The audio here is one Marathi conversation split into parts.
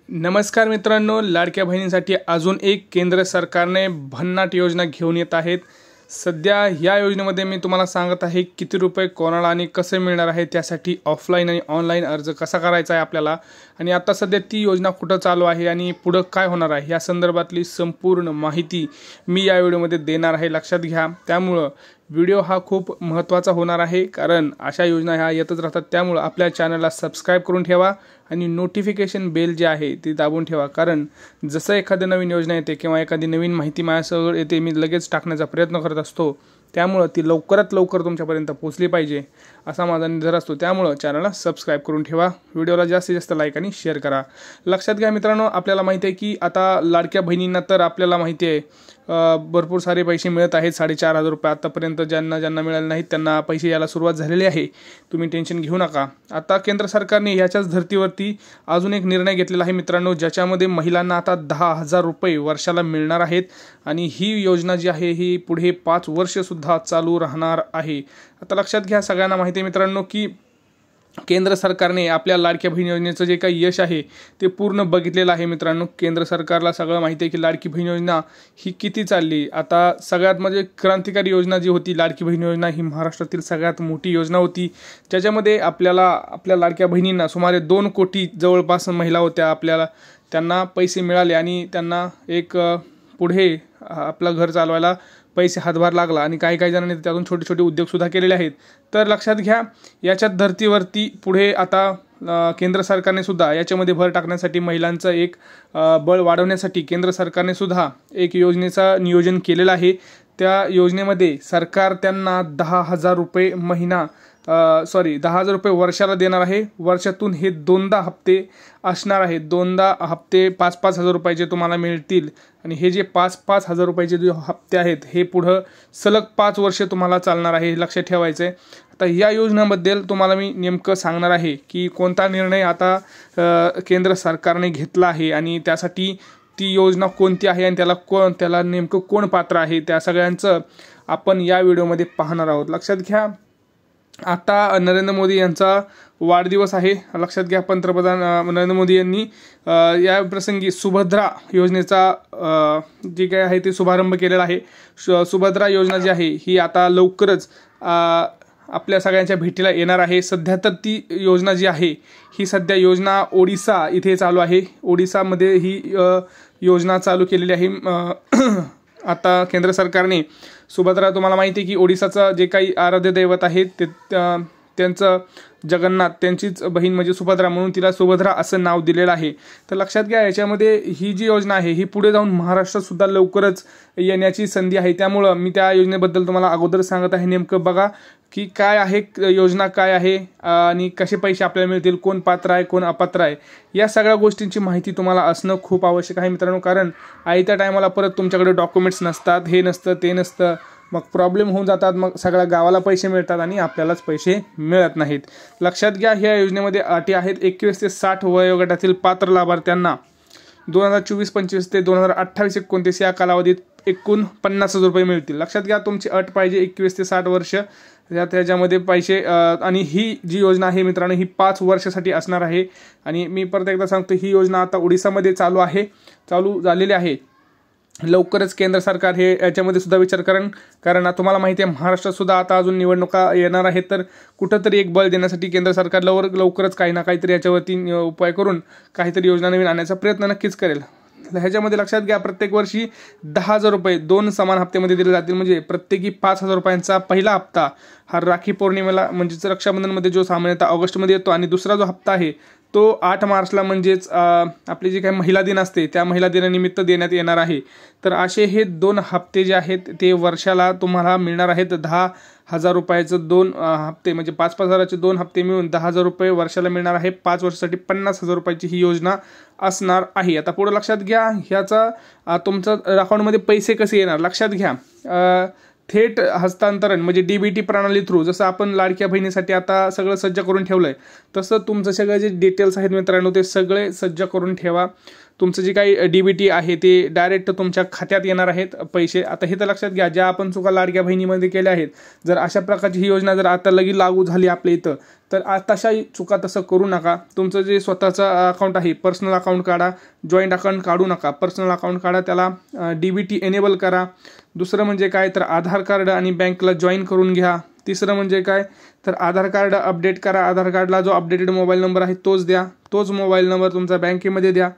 नमस्कार मित्रांनो, लाडक्या बहिणींसाठी अजून एक केंद्र सरकारने भन्नाट योजना घेऊन येत आहेत। सध्या या योजनेमध्ये मी तुम्हाला सांगत आहे किती रुपये कोणाला आणि कसे मिळणार आहे, त्यासाठी ऑफलाइन आणि ऑनलाइन अर्ज कसा करायचा आहे आपल्याला, आणि आता सध्या ती योजना कुठे चालू आहे आणि पुढे काय होणार आहे या संदर्भातली संपूर्ण माहिती मी या व्हिडिओमध्ये देणार आहे। लक्षात घ्या, त्यामुळे व्हिडिओ हा खूप महत्त्वाचा होणार आहे, कारण अशा योजना ह्या येतच राहतात। त्यामुळे आपल्या चॅनलला सबस्क्राइब करून ठेवा आणि नोटिफिकेशन बेल जी आहे ती दाबून ठेवा, कारण जसं एखादी नवीन योजना येते किंवा एखादी नवीन माहिती माझ्यासमोर येते मी लगेच टाकण्याचा प्रयत्न करत असतो। त्यामुळे ती लवकरात लवकर तुमच्यापर्यंत पोहोचली पाहिजे असा माझा निर्धार असतो। त्यामुळे चॅनलला सबस्क्राइब करून ठेवा, व्हिडिओला जास्तीत जास्त लाईक आणि शेअर करा। लक्षात घ्या मित्रांनो, आपल्याला माहिती आहे की आता लाडक्या बहिणींना तर आपल्याला माहिती आहे भरपूर सारे पैसे मिळत आहेत। 4,500 रुपये आतापर्यंत ज्यांना मिळाले नाहीत त्यांना पैसे यायला सुरुवात झालेली आहे। तुम्ही टेन्शन घेऊ नका। आता केंद्र सरकारने याच्याच धर्तीवरती अजून एक निर्णय घेतलेला आहे मित्रांनो, ज्याच्यामध्ये महिलांना आता 10,000 रुपये वर्षाला मिळणार आहेत आणि ही योजना जी आहे ही पुढे 5 वर्ष सुद्धा चालू राहणार आहे। आता लक्षात घ्या, सगळ्यांना माहिती आहे मित्रांनो की केंद्र सरकारने आपल्या लाडक्या बहीण योजनेचं जे काही यश आहे ते पूर्ण बघितलेलं आहे मित्रांनो। केंद्र सरकारला सगळं माहिती आहे की लाडकी बहीण योजना ही किती चालली। आता सगळ्यात म्हणजे क्रांतिकारी योजना जी होती लाडकी बहीण योजना ही महाराष्ट्रातील सगळ्यात मोठी योजना होती, ज्याच्यामध्ये आपल्या लाडक्या बहिणींना सुमारे 2 कोटी जवळपास महिला होत्या, त्यांना पैसे मिळाले आणि त्यांना एक पुढे आपलं घर चालवायला पैसे हातभार लागला आणि काही जणांनी त्यातून छोटे छोटे उद्योग सुद्धा केलेले आहेत। तर लक्षात घ्या, याच्यात धर्तीवरती पुढे आता केंद्र सरकारने सुद्धा याच्यामध्ये भर टाकण्यासाठी महिलांचं एक बळ वाढवण्यासाठी केंद्र सरकारने सुद्धा एक योजनेचा नियोजन केलेलं आहे। त्या योजनेमध्ये सरकार त्यांना 10,000 रुपये महिना 10,000 रुपये वर्षाला देणार आहे। वर्षातून हे 2दा हप्ते असणार आहेत, 2दा हप्ते 5-5 हजार रुपयाचे तुम्हाला मिळतील आणि हे जे 5-5 हजार रुपयाचे जे हप्ते आहेत हे पुढं सलग 5 वर्ष तुम्हाला चालणार आहे, हे लक्षात ठेवायचं आहे। आता या योजनेबद्दल तुम्हाला मी नेमकं सांगणार आहे की कोणता निर्णय आता केंद्र सरकारने घेतला आहे आणि त्यासाठी ती योजना कोणती आहे आणि त्याला नेमकं कोण पात्र आहे, त्या सगळ्यांचं आपण या व्हिडिओमध्ये पाहणार आहोत। लक्षात घ्या, आता नरेंद्र मोदी यांचा वाढदिवस आहे। लक्षात घ्या, पंतप्रधान नरेंद्र मोदी यांनी या प्रसंगी सुभद्रा योजनेचा जे काय आहे ते शुभारंभ केलेला आहे। सुभद्रा योजना जी आहे ही आता लवकरच आपल्या सगळ्यांच्या भेटीला येणार आहे। सध्या तर ती योजना जी आहे ही सध्या योजना ओडिसा इथे चालू आहे, ओडिसामध्ये ही योजना चालू केलेली आहे। आता केंद्र सरकारने सुभद्रा, तुम्हाला माहिती आहे की ओडिसाचं जे काही आराध्य दैवत आहे ते त्यांचं जगन्नाथ, त्यांचीच बहीण म्हणजे सुभद्रा, म्हणून तिला सुभद्रा असं नाव दिलेलं आहे। तर लक्षात घ्या, याच्यामध्ये ही जी योजना आहे ही पुढे जाऊन महाराष्ट्रात सुद्धा लवकरच येण्याची संधी आहे। त्यामुळं मी त्या योजनेबद्दल तुम्हाला अगोदर सांगत आहे, नेमकं बघा की काय आहे योजना, काय आहे आणि कसे पैसे आपल्याला मिळतील, कोण पात्र आहे कोण अपात्र आहे, या सगळ्या गोष्टींची माहिती तुम्हाला असणं खूप आवश्यक आहे मित्रांनो। कारण त्या टायमाला परत तुमच्याकडे डॉक्युमेंट्स नसतात, हे नसतं ते नसतं, मग प्रॉब्लेम होऊन जातात, मग सगळ्या गावाला पैसे मिळतात आणि आपल्यालाच पैसे मिळत नाहीत। लक्षात घ्या, ह्या योजनेमध्ये अटी आहेत। 21 ते 60 वयोगटातील पात्र लाभार्थ्यांना 2024-25 ते 2028-29 या कालावधीत एकूण 50,000 रुपये मिळतील। लक्षात घ्या, तुमची अट पाहिजे 21 ते 60 वर्ष, त्याच्यामध्ये पैसे। आणि ही जी योजना आहे मित्रांनो ही 5 वर्षासाठी असणार आहे। आणि मी परत एकदा सांगतो, ही योजना आता ओडिसामध्ये चालू झालेली आहे। लवकरच केंद्र सरकार हे याच्यामध्ये सुद्धा विचार करेन, कारण तुम्हाला माहिती आहे महाराष्ट्रात सुद्धा आता अजून निवडणुका येणार आहेत, तर कुठंतरी एक बळ देण्यासाठी केंद्र सरकार लवकरच काही ना काहीतरी याच्यावरती उपाय करून काहीतरी योजना नवीन आणण्याचा प्रयत्न नक्कीच करेल। ह्याच्यामध्ये लक्षात घ्या, प्रत्येक वर्षी 10,000 रुपये 2 समान हप्त्यामध्ये दिले जातील, म्हणजे प्रत्येकी 5,000 रुपयांचा पहिला हप्ता हा राखी पौर्णिमेला म्हणजेच रक्षाबंधनमध्ये जो सामान्यतः ऑगस्टमध्ये येतो, आणि दुसरा जो हप्ता आहे तो 8 मार्चला म्हणजेच आपली जी काही महिला दिन असते त्या महिला दिनानिमित्त देण्यात येणार आहे। तर असे हे 2 हप्ते जे आहेत ते वर्षाला तुम्हाला मिळणार आहेत। 10,000 रुपयाचं 2 हप्ते म्हणजे 5-5 हजाराचे 2 हप्ते मिळून 10,000 रुपये वर्षाला मिळणार आहे। 5 वर्षासाठी 50,000 रुपयाची ही योजना असणार आहे। आता पुढे लक्षात घ्या, ह्याचा तुमच्या अकाउंटमध्ये पैसे कसे येणार। लक्षात घ्या, थेट हस्तांतरण म्हणजे DBT प्रणाली थ्रू, जसं आपण लाडक्या बहिणीसाठी आता सगळं सज्ज करून ठेवलंय, तसं तुमचं सगळे जे डिटेल्स आहेत मित्रांनो ते सगळे सज्ज करून ठेवा। तुमचं जे काही DBT आहे ते डायरेक्ट तुमच्या खात्यात येणार आहेत पैसे. आता हे तर लक्षात घ्या, ज्या आपण चुका लाडक्या बहिणीमध्ये केल्या आहेत, जर अशा प्रकारची ही योजना जर आता लगेच लागू झाली आपल्या इथं, तर तशा चुका तसं करू नका. तुमचं जे स्वतःचं अकाउंट आहे, पर्सनल अकाउंट काढा, जॉईंट अकाउंट काढू नका, पर्सनल अकाउंट काढा, त्याला DBT एनेबल करा. दुसरं म्हणजे काय तर आधार कार्ड आणि बँकला जॉईन करून घ्या. तिसरं म्हणजे काय तर आधार कार्ड अपडेट करा. आधार कार्डला जो अपडेटेड मोबाईल नंबर आहे तोच द्या, तोच मोबाईल नंबर तुमचा बँकेमध्ये द्या.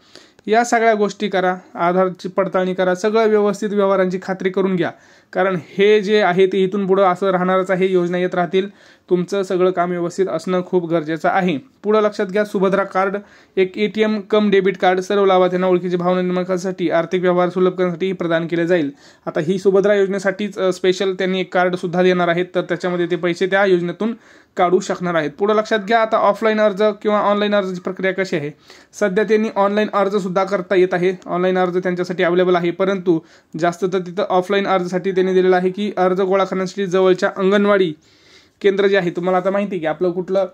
या सगळ्या गोष्टी करा, आधारची पडताळणी करा, सगळं व्यवस्थित व्यवहारांची खात्री करून घ्या. कारण हे जे आहे ते इथून पुढं असं राहणारच आहे, योजना येत राहतील. तुमचं सगळं काम व्यवस्थित असणं खूप गरजेचं आहे. पुढं लक्षात घ्या, सुभद्रा कार्ड एक ATM कम डेबिट कार्ड सर्व लाभार्थ्यांना ओळखीची भावना निर्माण करण्यासाठी, आर्थिक व्यवहार सुलभ करण्यासाठी प्रदान केले जाईल. आता ही सुभद्रा योजनेसाठीच स्पेशल त्यांनी एक कार्ड सुद्धा देणार आहेत, तर त्याच्यामध्ये ते पैसे त्या योजनेतून काढू शकणार आहेत. पुढं लक्षात घ्या, आता ऑफलाईन अर्ज किंवा ऑनलाईन अर्जाची प्रक्रिया कशी आहे. सध्या त्यांनी ऑनलाईन अर्ज सुद्धा करता येत आहे, ऑनलाईन अर्ज त्यांच्यासाठी अवेलेबल आहे. परंतु जास्त तर तिथं ऑफलाईन अर्जासाठी त्यांनी दिलेलं आहे की अर्ज गोळा करण्यासाठी जवळच्या अंगणवाडी केंद्र जे आहे, तुम्हाला आता माहिती आहे की आपलं कुठलं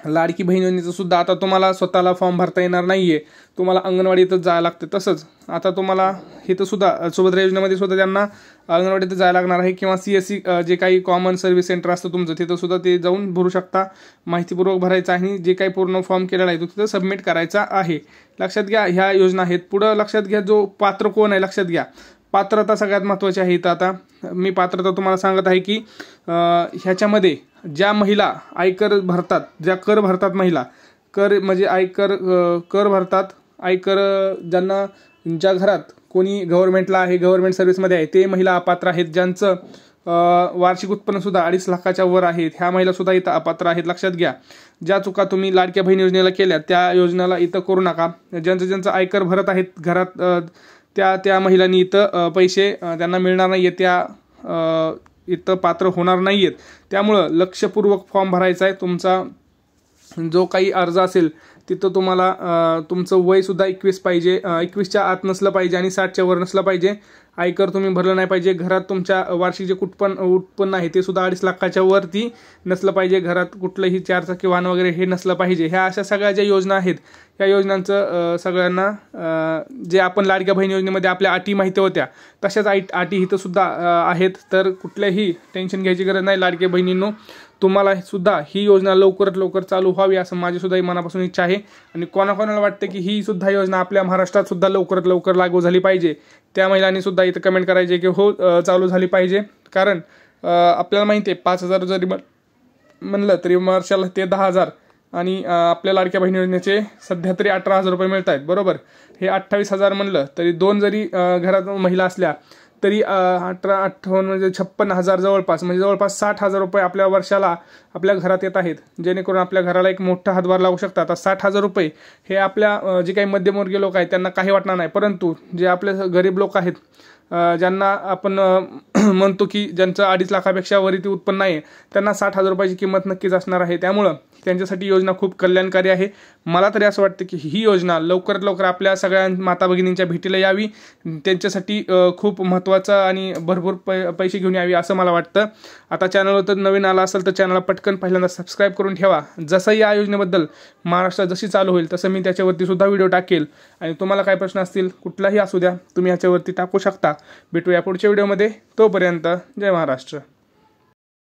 लाडकी बहीण योजनेचं सुद्धा आता तुम्हाला स्वतःला फॉर्म भरता येणार नाहीये, तुम्हाला अंगणवाडीतच जायला लागते. तसंच आता तुम्हाला हे तर सुद्धा सुभद्रा योजनेमध्ये सुद्धा त्यांना अंगणवाडीत जायला लागणार आहे, किंवा CSC जे काही कॉमन सर्व्हिस सेंटर असतं तुमचं, तिथं सुद्धा ते जाऊन भरू शकता. माहितीपूर्वक भरायचं आहे, जे काही पूर्ण फॉर्म केलेला आहे तो तिथं सबमिट करायचा आहे. लक्षात घ्या, ह्या योजना आहेत. पुढं लक्षात घ्या, जो पात्र कोण आहे लक्षात घ्या. पात्रता सगळ्यात महत्त्वाची आहे. इथं आता मी पात्रता तुम्हाला सांगत आहे की ह्याच्यामध्ये ज्या महिला आयकर भरतात, ज्या कर भरतात, महिला कर म्हणजे आयकर कर भरतात, आयकर ज्या घरात कोणी गव्हर्नमेंटला आहे, गव्हर्नमेंट सर्व्हिसमध्ये आहे, ते महिला अपात्र आहेत. ज्यांचं वार्षिक उत्पन्न सुद्धा 2.5 लाखाच्या वर आहेत, ह्या महिला सुद्धा इथं अपात्र आहेत. लक्षात घ्या, ज्या चुका तुम्ही लाडक्या बहीण योजनेला केल्या त्या योजनेला इथं करू नका. ज्यांचं आयकर भरत आहेत घरात, त्या महिलांनी इथं पैसे त्यांना मिळणार नाही आहेत, त्या इथं पात्र होणार नाही आहेत. त्यामुळं लक्षपूर्वक फॉर्म भरायचा आहे. तुमचा जो काही अर्ज असेल तिथं तुम्हाला तुमचं वय सुद्धा 21 पाहिजे, 21च्या आत नसलं पाहिजे आणि 60च्या वर नसलं पाहिजे. आयकर तुम्ही भरलं नाही पाहिजे. घरात तुमच्या वार्षिक जे उत्पन्न आहे ते सुद्धा 2.5 लाखाच्या वरती नसलं पाहिजे. घरात कुठलंही 4 चाकी वाहन वगैरे हे नसलं पाहिजे. ह्या अशा सगळ्या ज्या योजना आहेत, या योजनांचं सगळ्यांना जे आपण लाडक्या बहीण योजनेमध्ये आपल्या अटी माहिती होत्या तशाच अटी इथं सुद्धा आहेत. तर कुठल्याही टेन्शन घ्यायची गरज नाही लाडक्या बहिणींनो. तुम्हाला सुद्धा ही योजना लवकरात लवकर चालू व्हावी असं माझी सुद्धा मनापासून इच्छा आहे. आणि कोणाकोणाला वाटतं की ही सुद्धा योजना आपल्या महाराष्ट्रात सुद्धा लवकरात लवकर लागू झाली पाहिजे, त्या महिलांनी सुद्धा इथं कमेंट करायचे की हो चालू झाली पाहिजे. कारण आपल्याला माहिती आहे 5,000 जरी म्हणलं तरी वर्षाला ते 10,000 आणि आपल्या लाडक्या बहीण योजनेचे सध्या तरी 18,000 रुपये मिळत आहेत, बरोबर. हे 28,000 म्हणलं तरी 2 जरी घरात महिला असल्या तरी 18 म्हणजे 56,000 जवळपास, म्हणजे जवळपास 60,000 रुपये आपल्या वर्षाला आपल्या घरात येत आहेत, जेणेकरून आपल्या घराला एक मोठा हातभार लागू शकतात. आता 60,000 रुपये हे आपल्या जे काही मध्यमवर्गीय लोक आहेत त्यांना काही वाटणार नाही, परंतु जे आपले गरीब लोक आहेत, ज्यांना आपण म्हणतो की ज्यांचं 2.5 लाखापेक्षा वरती उत्पन्न आहे, त्यांना 60,000 रुपयाची किंमत नक्कीच असणार आहे. त्यामुळं त्यांच्यासाठी योजना खूप कल्याणकारी आहे. मला तरी असं वाटतं की ही योजना लवकरात लवकर आपल्या सगळ्या माता भगिनींच्या भेटीला यावी, त्यांच्यासाठी खूप महत्त्वाचं आणि भरपूर पैसे घेऊन यावी असं मला वाटतं. आता चॅनलवर तर नवीन आला असेल तर चॅनलला पटकन पहिल्यांदा सबस्क्राईब करून ठेवा. जसं या योजनेबद्दल महाराष्ट्रात जशी चालू होईल तसं मी त्याच्यावरती सुद्धा व्हिडिओ टाकेल. आणि तुम्हाला काय प्रश्न असतील कुठलाही असू द्या, तुम्ही ह्याच्यावरती टाकू शकता. भेटूया पुढच्या व्हिडिओमध्ये. तोपर्यंत जय महाराष्ट्र.